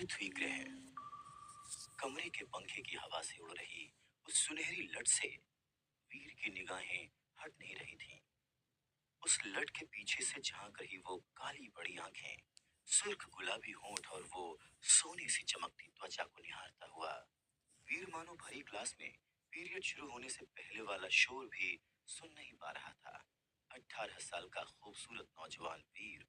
पृथ्वी ग्रह कमरे के पंखे की हवा से उड़ रही उस सुनहरी लट से वीर की निगाहें हट नहीं रही थीं। उस लट के पीछे से झांक रही वो काली बड़ी आंखें, सुर्ख गुलाबी होंठ और वो सोने सी चमकती त्वचा को निहारता हुआ वीर मानो भरी क्लास में पीरियड शुरू होने से पहले वाला शोर भी सुन नहीं पा रहा था। 18 साल का खूबसूरत नौजवान वीर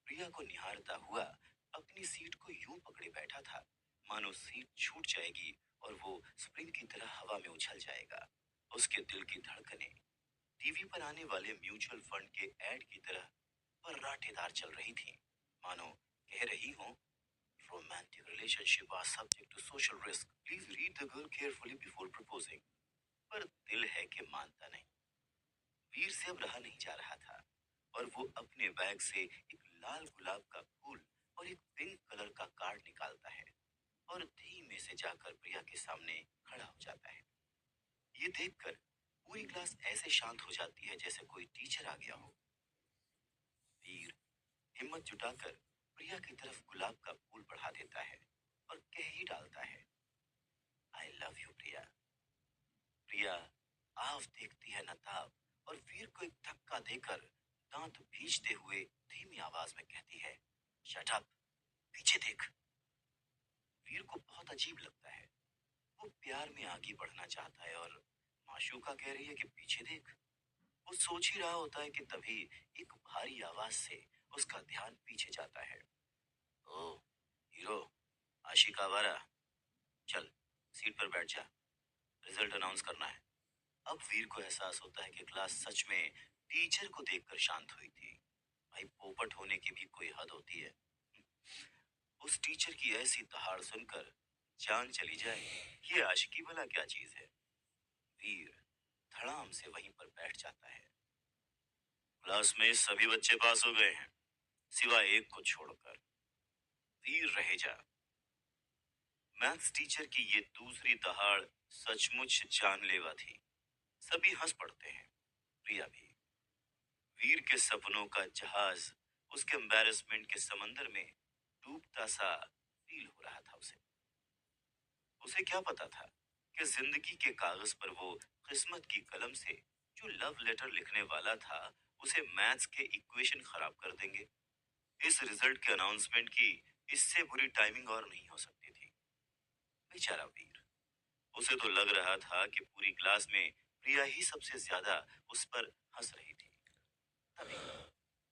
प्रिया को निहारता हुआ अपनी सीट को यूं पकड़े बैठा था मानो सीट छूट जाएगी और वो स्प्रिंग की तरह हवा में उछल जाएगा। उसके दिल की धड़कनें टीवी पर आने वाले म्यूचुअल फंड के ऐड की तरह पर्राटेदार चल रही थीं, मानो कह रही हो, romantic relationship are subject to social risk, please read the girl carefully before proposing. पर दिल है कि मानता नहीं। वीर से अब रहा नहीं जा रहा था और वो अपने बैग से एक लाल गुलाब का फूल और एक पिंक कलर का कार्ड निकालता है और धीमे से जाकर प्रिया के सामने खड़ा हो जाता है। ये देखकर पूरी क्लास ऐसे शांत हो जाती है जैसे कोई टीचर आ गया हो। वीर हिम्मत जुटाकर प्रिया की तरफ गुलाब का फूल बढ़ा देता है और कह ही डालता है, आई लव यू प्रिया। प्रिया आव देखती है नताब और वीर को एक धक्का देकर दांत भींचते हुए धीमी आवाज में कहती है, शट अप, पीछे देख। वीर को बहुत अजीब लगता है। वो प्यार में आगे बढ़ना चाहता है और माशूका कह रही है कि पीछे देख। वो सोच ही रहा होता है कि तभी एक भारी आवाज से उसका ध्यान पीछे जाता है। ओ हीरो, आशिक आवारा, चल सीट पर बैठ जा, रिजल्ट अनाउंस करना है। अब वीर को एहसास होता है कि क्लास सच में टीचर को देखकर शांत हुई थी। भाई पोपट होने की भी कोई हद होती है। उस टीचर की ऐसी दहाड़ सुनकर जान चली जाए, ये आशिकी भला क्या चीज है। वीर धड़ाम से वहीं पर बैठ जाता है। क्लास में सभी बच्चे पास हो गए हैं सिवाय एक को छोड़कर। वीर रह जा। मैथ्स टीचर की ये दूसरी दहाड़ सचमुच जानलेवा थी। सभी हंस पड़ते हैं, प्रिया भी। वीर के सपनों का जहाज उसके एम्बैरेसमेंट के समंदर में डूबता सा फील हो रहा था उसे। उसे क्या पता था कि जिंदगी के कागज पर वो किस्मत की कलम से जो लव लेटर लिखने वाला था उसे मैथ्स के इक्वेशन खराब कर देंगे। इस रिजल्ट के अनाउंसमेंट की इससे बुरी टाइमिंग और नहीं हो सकती थी। बेचारा वीर, उसे तो लग रहा था कि पूरी क्लास में प्रिया ही सबसे ज्यादा उस पर हंस रही थी। तभी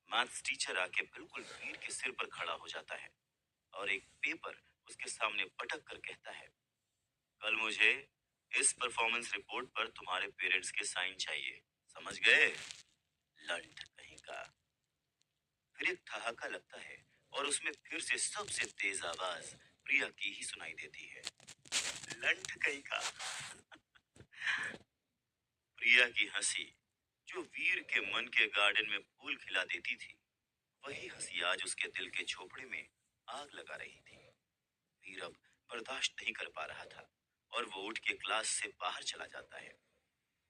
मैथ्स टीचर आके बिल्कुल वीर के सिर पर खड़ा हो जाता है और एक पेपर उसके सामने पटक कर कहता है, कल मुझे इस परफॉर्मेंस रिपोर्ट पर तुम्हारे पेरेंट्स के साइन चाहिए, समझ गए? लंठ कहीं का। फिर एक ठहाका लगता है और उसमें फिर से सबसे तेज आवाज प्रिया की ही सुनाई देती है, लंठ कहीं का। प्रिया की हंसी जो वीर के मन के गार्डन में फूल खिला देती थी, वही हंसी आज उसके दिल के झोपड़े में आग लगा रही थी। वीर अब बर्दाश्त नहीं कर पा रहा था और वो उठ के क्लास से बाहर चला जाता है।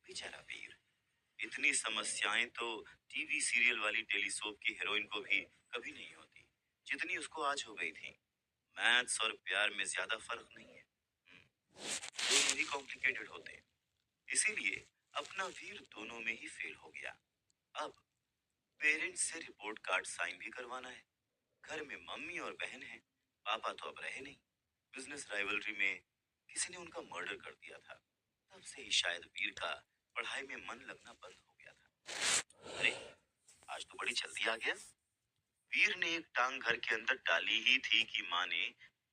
बेचारा वीर, इतनी समस्याएं तो टीवी सीरियल वाली टेलीसोप की हीरोइन को भी कभी नहीं होती जितनी उसको आज हो गई थी। मैथ्स और प्यार में ज्यादा फर्क नहीं है, दोनों ही कॉम्प्लिकेटेड होते हैं। इसीलिए अपना वीर दोनों में ही फेल हो गया। अब पेरेंट्स से रिपोर्ट कार्ड साइन भी करवाना है। घर में मम्मी और बहन है, पापा तो अब रहे नहीं। बिजनेस राइवलरी में किसी ने उनका मर्डर कर दिया था। तब से ही शायद वीर का पढ़ाई में मन लगना बंद हो गया था। अरे आज तो बड़ी जल्दी आ गया। वीर ने एक टांग घर के अंदर डाली ही थी कि माँ ने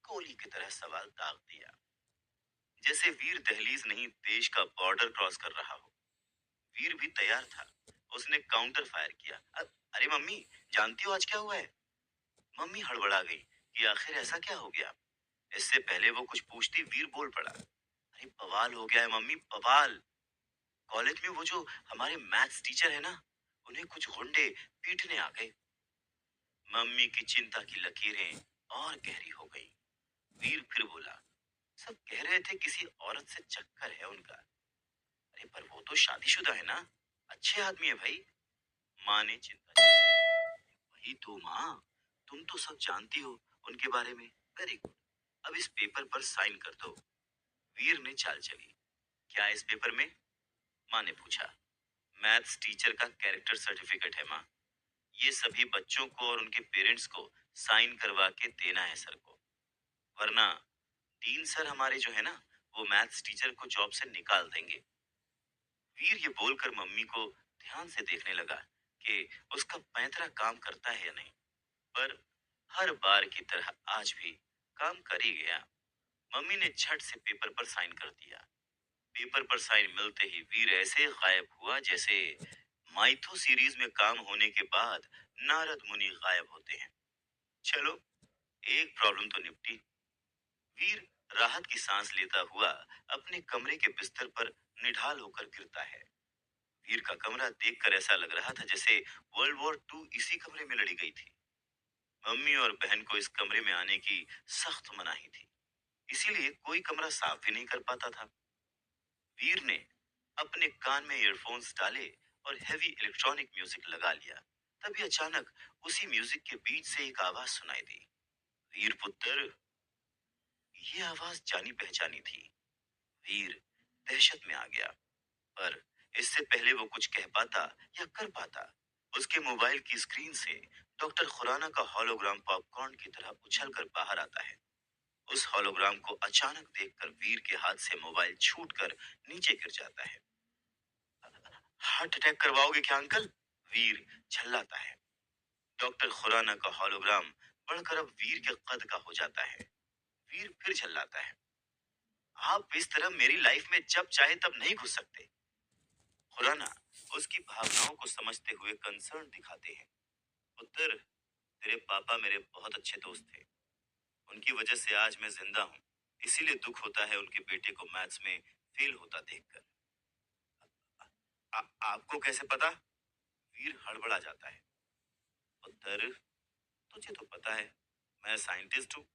गोली की तरह सवाल दाग दिया, जैसे वीर दहलीज नहीं देश का बॉर्डर क्रॉस कर रहा हो। वीर भी तैयार था। उसने काउंटर फायर किया, अरे मम्मी, जानती हो आज क्या हुआ है? मम्मी हड़बड़ा गई कि आखिर ऐसा क्या हो गया। इससे पहले वो कुछ पूछती वीर बोल पड़ा, अरे बवाल हो गया है मम्मी, बवाल। कॉलेज में वो जो हमारे मैथ्स टीचर है ना, उन्हें कुछ गुंडे पीटने आ गए। मम्मी की चिंता की लकीरें और गहरी हो गई। वीर फिर बोला, सब कह रहे थे किसी औरत से चक्कर है उनका। अरे पर वो तो शादीशुदा है ना, अच्छे आदमी है भाई। माँ ने चिंता, वही तो माँ, तुम तो सब जानती हो उनके बारे में। वेरी गुड, अब इस पेपर पर साइन कर दो। वीर ने चाल चली। क्या है इस पेपर में? माँ ने पूछा। मैथ्स टीचर का कैरेक्टर सर्टिफिकेट है माँ। ये सभी बच्चों को और उनके पेरेंट्स को साइन करवा के देना है सर को, वरना डीन सर हमारे जो है ना, वो मैथ्स टीचर को जॉब से निकाल देंगे। वीर ये बोलकर मम्मी को ध्यान से देखने लगा कि उसका पैंतरा काम करता है या नहीं। पर हर बार की तरह आज भी काम कर ही गया। मम्मी ने झट से पेपर पर साइन कर दिया। पेपर पर साइन मिलते ही वीर ऐसे गायब हुआ जैसे माइथो सीरीज में काम होने के बाद नारद मुनि गायब होते हैं। चलो, एक प्रॉब्लम तो निपटी। वीर राहत की सांस लेता हुआ अपने कमरे के बिस्तर पर निढाल होकर गिरता है। वीर का कमरा देखकर ऐसा लग रहा था जैसे वर्ल्ड वॉर 2 इसी कमरे में लड़ी गई थी। मम्मी और बहन को इस कमरे में आने की सख्त मनाही थी, इसीलिए कोई कमरा साफ भी नहीं कर पाता था। वीर ने अपने कान में ईयरफोन्स डाले और हेवी इलेक्ट्रॉनिक म्यूजिक लगा लिया। तभी अचानक उसी म्यूजिक के बीच से एक आवाज सुनाई दी। वीर पुत्र। ये आवाज जानी पहचानी थी। वीर दहशत में आ गया, पर इससे पहले वो कुछ कह पाता या कर पाता, उसके मोबाइल की स्क्रीन से डॉक्टर खुराना का हॉलोग्राम पॉपकॉर्न की तरह उछलकर बाहर आता है। उस हॉलोग्राम को अचानक देखकर वीर के हाथ से मोबाइल छूटकर नीचे गिर जाता है। हार्ट अटैक करवाओगे क्या अंकल? वीर झल्लाता है। डॉक्टर खुराना का हॉलोग्राम बढ़कर अब वीर के कद का हो जाता है। वीर फिर झल्लाता है। आप इस तरह मेरी लाइफ में जब चाहे तब नहीं घुस सकते। खुराना उसकी भावनाओं को समझते हुए कंसर्न दिखाते हैं। पुत्र, तेरे पापा मेरे बहुत अच्छे दोस्त थे। उनकी वजह से आज मैं जिंदा हूँ। इसीलिए दुख होता है उनके बेटे को मैथ्स में फेल होता देखकर। आपको कैसे पता? वीर हड़बड़ा जाता है। पुत्र, तुझे तो पता है मैं साइंटिस्ट हूँ।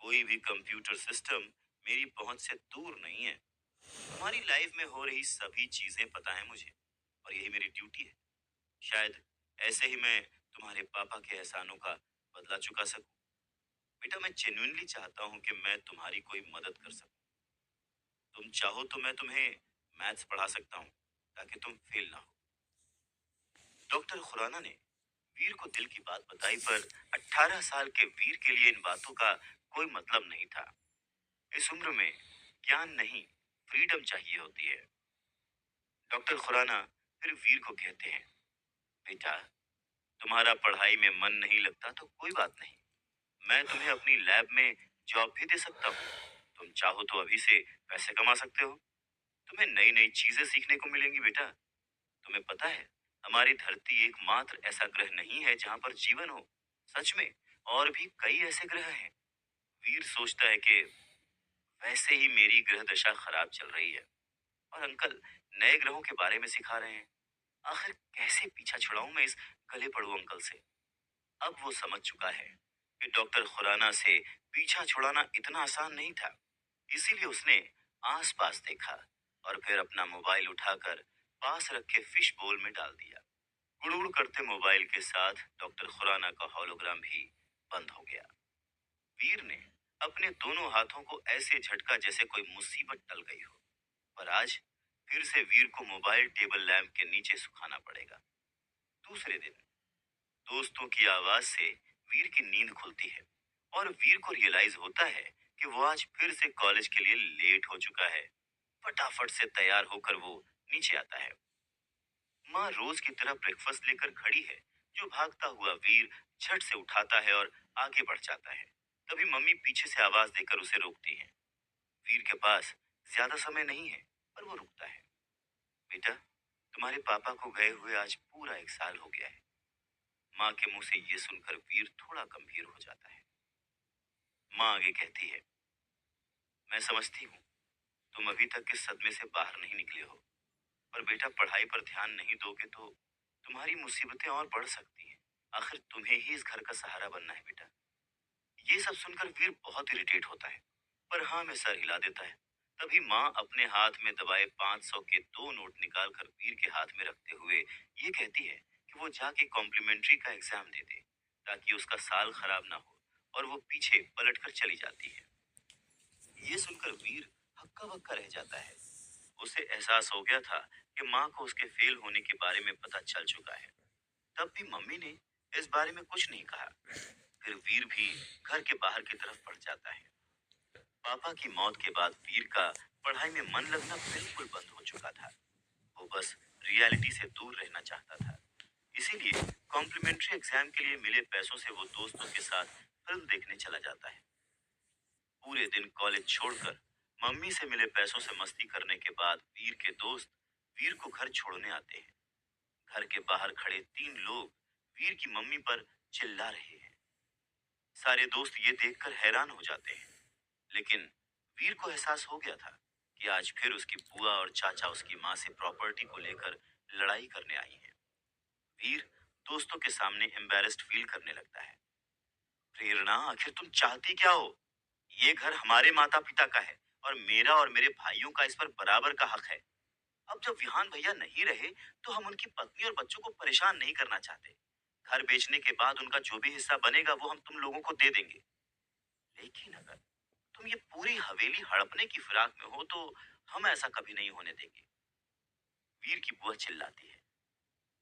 कोई भी कंप्यूटर सिस्टम मेरी पहुंच से दूर नहीं है। तुम्हारी लाइफ में हो रही सभी चीजें पता है मुझे, और यही मेरी ड्यूटी है। शायद ऐसे ही मैं तुम्हारे पापा के एहसानों का बदला चुका सकूं। बेटा, मैं जेन्युइनली चाहता हूं कि मैं तुम्हारी कोई मदद कर सकूं। तुम चाहो तो मैं तुम्हें मैथ्स पढ़ा सकता हूं, ताकि तुम फेल ना हो। डॉक्टर खुराना ने वीर को दिल की बात बताई, पर 18 साल के वीर के लिए इन बातों का कोई मतलब नहीं था। इस उम्र में ज्ञान नहीं, फ्रीडम चाहिए होती है। डॉक्टर खुराना फिर वीर को कहते हैं, बेटा, तुम्हारा पढ़ाई में मन नहीं लगता तो कोई बात नहीं। मैं तुम्हें अपनी लैब में जॉब भी दे सकता हूँ। तुम चाहो तो अभी से पैसे कमा सकते हो। तुम्हें नई नई चीजें सीखने को मिलेंगी बेटा। तुम्हें पता है, हमारी धरती एकमात्र ऐसा ग्रह नहीं है जहाँ पर जीवन हो। सच में, और भी कई ऐसे ग्रह हैं। वीर सोचता है कि वैसे ही मेरी ग्रह दशा खराब चल रही है, और अंकल नए ग्रहों के बारे में सिखा रहे हैं। आखिर कैसे पीछा छुड़ाऊं मैं इस गले पड़ू अंकल से? अब वो समझ चुका है कि डॉक्टर खुराना से पीछा छुड़ाना इतना आसान नहीं था। इसीलिए उसने आसपास देखा और फिर अपना मोबाइल उठाकर पास रखे फिश बोल में डाल दिया। गुड़गुड़ करते मोबाइल के साथ डॉक्टर खुराना का हॉलोग्राम भी बंद हो गया। वीर ने अपने दोनों हाथों को ऐसे झटका जैसे कोई मुसीबत टल गई हो। पर आज फिर से वीर को मोबाइल टेबल लैंप के नीचे सुखाना पड़ेगा। दूसरे दिन दोस्तों की आवाज से वीर की नींद खुलती है, और वीर को रियलाइज होता है कि वो आज फिर से कॉलेज के लिए लेट हो चुका है। फटाफट से तैयार होकर वो नीचे आता है। माँ रोज की तरह ब्रेकफास्ट लेकर खड़ी है। जो भागता हुआ वीर झट से उठाता है और आगे बढ़ जाता है। तभी मम्मी पीछे से आवाज देकर उसे रोकती है। वीर के पास ज्यादा समय नहीं है, पर वो रुकता है। बेटा, तुम्हारे पापा को गए हुए आज पूरा 1 साल हो गया है। माँ के मुंह से ये सुनकर वीर थोड़ा गंभीर हो जाता है। माँ आगे कहती है, मैं समझती हूँ तुम अभी तक इस सदमे से बाहर नहीं निकले हो, पर बेटा, पढ़ाई पर ध्यान नहीं दोगे तो तुम्हारी मुसीबतें और बढ़ सकती हैं। आखिर तुम्हें ही इस घर का सहारा बनना है बेटा। ये सब सुनकर वीर बहुत इरिटेट होता है, पर हाँ में सर हिला देता है। तभी माँ अपने हाथ में दबाए 500 के 2 नोट निकाल कर वीर के हाथ में रखते हुए ये कहती है कि वो जाके कॉम्प्लीमेंट्री का एग्जाम दे दे, ताकि उसका साल खराब ना हो, और वो पीछे पलट कर चली जाती है। ये सुनकर वीर हक्का बक्का रह जाता है। उसे एहसास हो गया था कि माँ को उसके फेल होने के बारे में पता चल चुका है। तब भी मम्मी ने इस बारे में कुछ नहीं कहा। फिर वीर भी घर के बाहर की तरफ बढ़ जाता है। पापा की मौत के बाद वीर का पढ़ाई में मन लगना बिल्कुल बंद हो चुका था। वो बस रियलिटी से दूर रहना चाहता था। इसीलिए कॉम्प्लीमेंट्री एग्जाम के लिए मिले पैसों से वो दोस्तों के साथ फिल्म देखने चला जाता है। पूरे दिन कॉलेज छोड़कर मम्मी से मिले पैसों से मस्ती करने के बाद वीर के दोस्त वीर को घर छोड़ने आते हैं। घर के बाहर खड़े 3 लोग वीर की मम्मी पर चिल्ला रहे हैं। सारे दोस्त ये देखकर हैरान हो जाते हैं। लेकिन वीर को एहसास हो गया था कि आज फिर उसकी बुआ और चाचा उसकी माँ से प्रॉपर्टी को लेकर लड़ाई करने आई हैं। वीर दोस्तों के सामने एम्बैरेस्ड फील करने लगता है। प्रेरणा, आखिर तुम चाहती क्या हो? ये घर हमारे माता पिता का है और मेरा और मेरे भाइयों का इस पर बराबर का हक है। अब जब विहान भैया नहीं रहे तो हम उनकी पत्नी और बच्चों को परेशान नहीं करना चाहते। घर बेचने के बाद उनका जो भी हिस्सा बनेगा वो हम तुम लोगों को दे देंगे। लेकिन अगर तुम ये पूरी हवेली हड़पने की फिराक में हो तो हम ऐसा कभी नहीं होने देंगे। वीर की बुआ चिल्लाती है।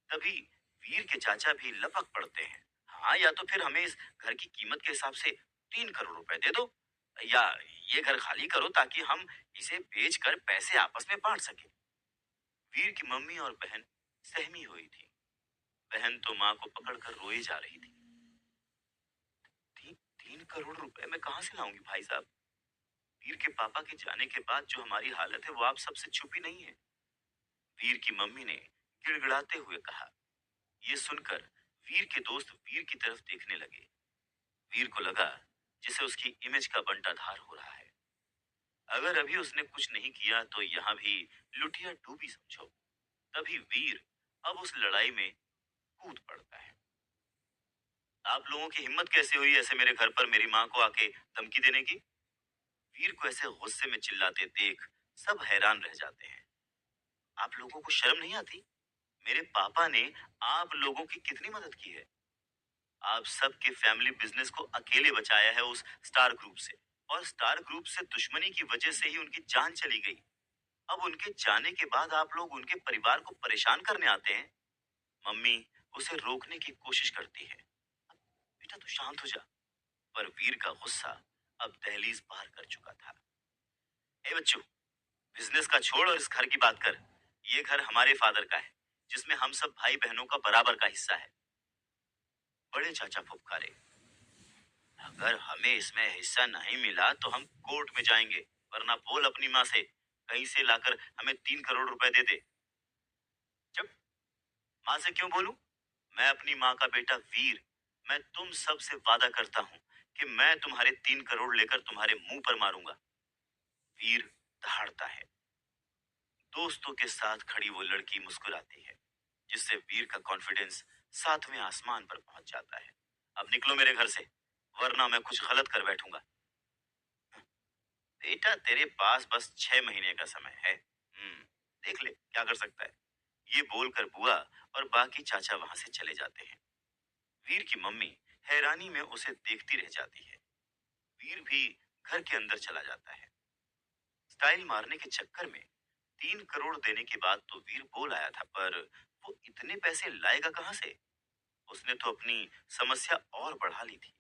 तभी वीर के चाचा भी लपक पड़ते हैं। हाँ, या तो फिर हमें इस घर की कीमत के हिसाब से 3 करोड़ रुपए दे दो, या ये घर खाली करो ताकि हम इसे बेचकर पैसे आपस में बांट सके। वीर की मम्मी और बहन सहमी हुई थी। बहन तो माँ को पकड़कर रोए जा रही थी। 3 करोड़ रुपए मैं कहाँ से लाऊंगी भाई साहब? वीर के पापा के जाने के बाद जो हमारी हालत है वो आप सबसे छुपी नहीं है। वीर की मम्मी ने गिड़गिड़ाते हुए कहा। ये सुनकर वीर के दोस्त वीर की तरफ देखने लगे। वीर को लगा जिसे उसकी इमेज का बंटाधार हो रहा है। अगर अभी उसने कुछ नहीं किया तो यहाँ भी लुटिया डूबी समझो। तभी वीर अब उस लड़ाई में कूद पड़ता है। आप लोगों की हिम्मत कैसे हुई ऐसे मेरे घर पर मेरी माँ को आके धमकी देने की? वीर को ऐसे गुस्से में चिल्लाते देख सब हैरान रह जाते हैं। आप लोगों को शर्म नहीं आती? मेरे पापा ने आप लोगों की कितनी मदद की है। आप सबके फैमिली बिजनेस को अकेले बचाया है उस स्टार ग्रुप से, और स्टार ग्रुप से दुश्मनी की वजह से ही उनकी जान चली गई। अब उनके जाने के बाद आप लोग उनके परिवार को परेशान करने आते हैं। मम्मी उसे रोकने की कोशिश करती है। बेटा तू शांत हो जा। पर वीर का गुस्सा अब दहलीज पार कर चुका था। ए बच्चों, बिजनेस का छोड़ और इस घर की बात कर। ये घर हमारे फादर का है जिसमें हम सब भाई बहनों का बराबर का हिस्सा है। बड़े चाचा फुफकारे। अगर हमें इसमें हिस्सा नहीं मिला तो हम कोर्ट में जाएंगे, वरना बोल अपनी माँ से कहीं से लाकर हमें 3 करोड़ रुपए दे दे। चुप। माँ से क्यों बोलूं? मैं अपनी माँ का बेटा वीर। मैं तुम सब से वादा करता हूँ कि मैं तुम्हारे 3 करोड़ लेकर तुम्हारे मुंह पर मारूंगा। वीर दहाड़ता है। दोस्तों के साथ खड़ी वो लड़की मुस्कुराती है, जिससे वीर का कॉन्फिडेंस 7वें आसमान पर पहुंच जाता है। अब निकलो मेरे घर से, वरना मैं कुछ गलत कर बैठूंगा। बेटा तेरे पास बस 6 महीने का समय है। देख ले क्या कर सकता है। ये बोलकर बुआ और बाकी चाचा वहां से चले जाते हैं। वीर की मम्मी हैरानी में उसे देखती रह जाती है। वीर भी घर के अंदर चला जाता है। स्टाइल मारने के चक्कर में 3 करोड़ देने के बाद तो वीर बोल आया था, पर वो इतने पैसे लाएगा कहाँ से? उसने तो अपनी समस्या और बढ़ा ली थी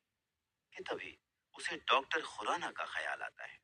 कि तभी उसे डॉक्टर खुराना का ख्याल आता है।